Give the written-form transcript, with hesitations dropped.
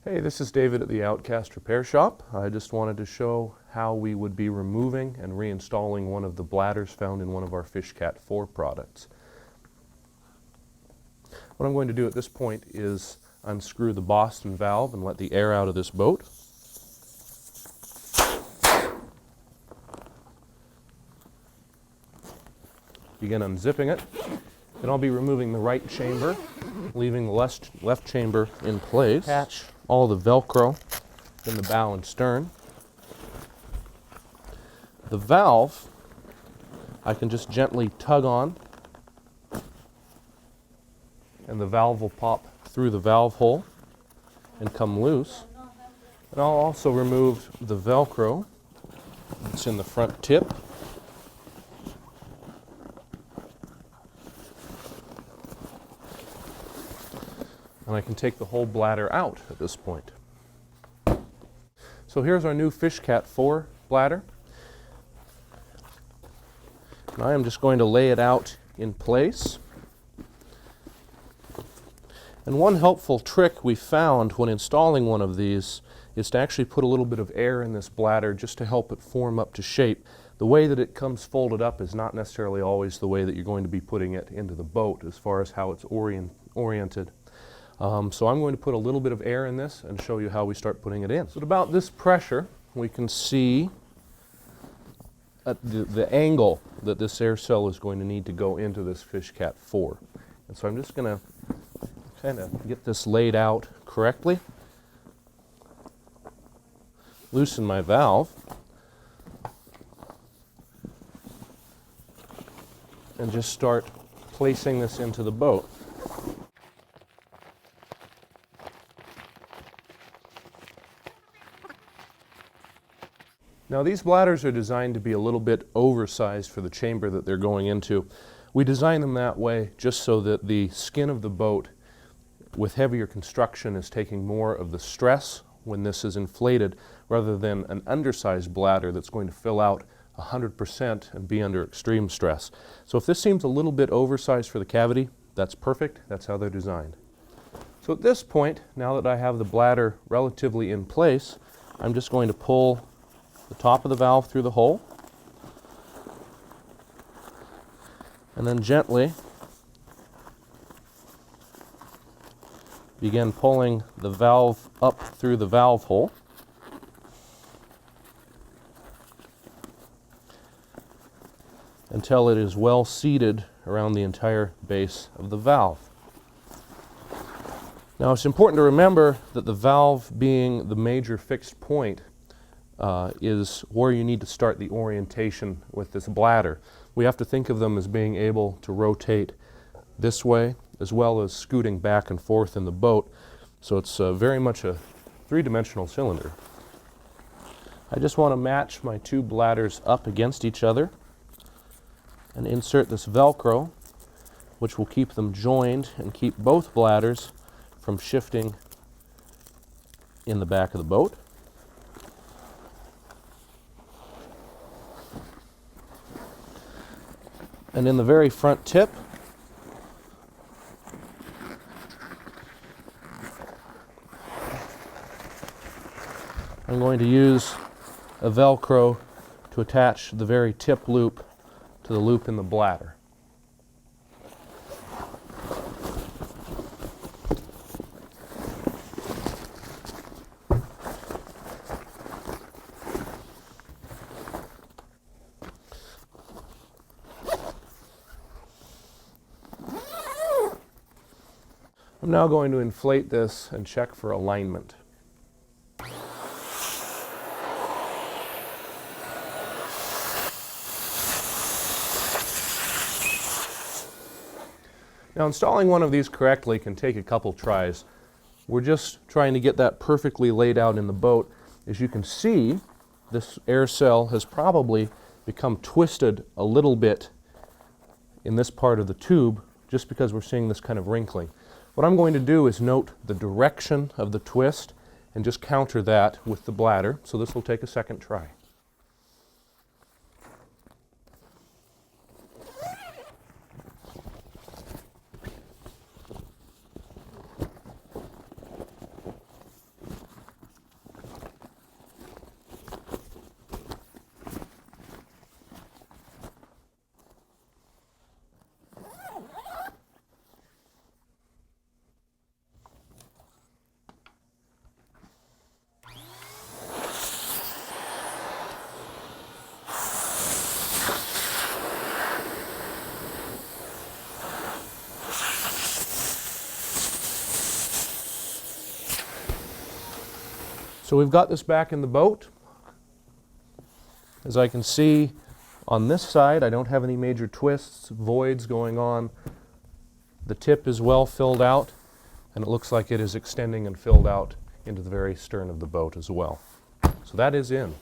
Hey, this is David at the Outcast Repair Shop. I just wanted to show how we would be removing and reinstalling one of the bladders found in one of our FishCat 4 products. What I'm going to do at this point is unscrew the Boston valve and let the air out of this boat. Begin unzipping it. Then I'll be removing the right chamber, leaving the left chamber in place. Attach all the Velcro in the bow and stern. The valve, I can just gently tug on, and the valve will pop through the valve hole and come loose. And I'll also remove the Velcro that's in the front tip. And I can take the whole bladder out at this point. So here's our new FishCat 4 bladder. And I am just going to lay it out in place. And one helpful trick we found when installing one of these is to actually put a little bit of air in this bladder just to help it form up to shape. The way that it comes folded up is not necessarily always the way that you're going to be putting it into the boat as far as how it's oriented. So I'm going to put a little bit of air in this and show you how we start putting it in. So at about this pressure, we can see at the angle that this air cell is going to need to go into this FishCat 4. And so I'm just going to kind of get this laid out correctly. Loosen my valve. And just start placing this into the boat. Now these bladders are designed to be a little bit oversized for the chamber that they're going into. We design them that way just so that the skin of the boat with heavier construction is taking more of the stress when this is inflated rather than an undersized bladder that's going to fill out 100% and be under extreme stress. So if this seems a little bit oversized for the cavity, that's perfect. That's how they're designed. So at this point, now that I have the bladder relatively in place, I'm just going to pull the top of the valve through the hole and then gently begin pulling the valve up through the valve hole. Until it is well seated around the entire base of the valve. Now it's important to remember that the valve being the major fixed point is where you need to start the orientation with this bladder. We have to think of them as being able to rotate this way as well as scooting back and forth in the boat. So it's very much a three-dimensional cylinder. I just want to match my two bladders up against each other and insert this Velcro, which will keep them joined and keep both bladders from shifting in the back of the boat. And in the very front tip, I'm going to use a Velcro to attach the very tip loop to the loop in the bladder. I'm now going to inflate this and check for alignment. Now installing one of these correctly can take a couple tries. We're just trying to get that perfectly laid out in the boat. As you can see, this air cell has probably become twisted a little bit in this part of the tube just because we're seeing this kind of wrinkling. What I'm going to do is note the direction of the twist and just counter that with the bladder. So this will take a second try. So we've got this back in the boat. As I can see on this side, I don't have any major twists, voids going on. The tip is well filled out, and it looks like it is extending and filled out into the very stern of the boat as well. So that is in.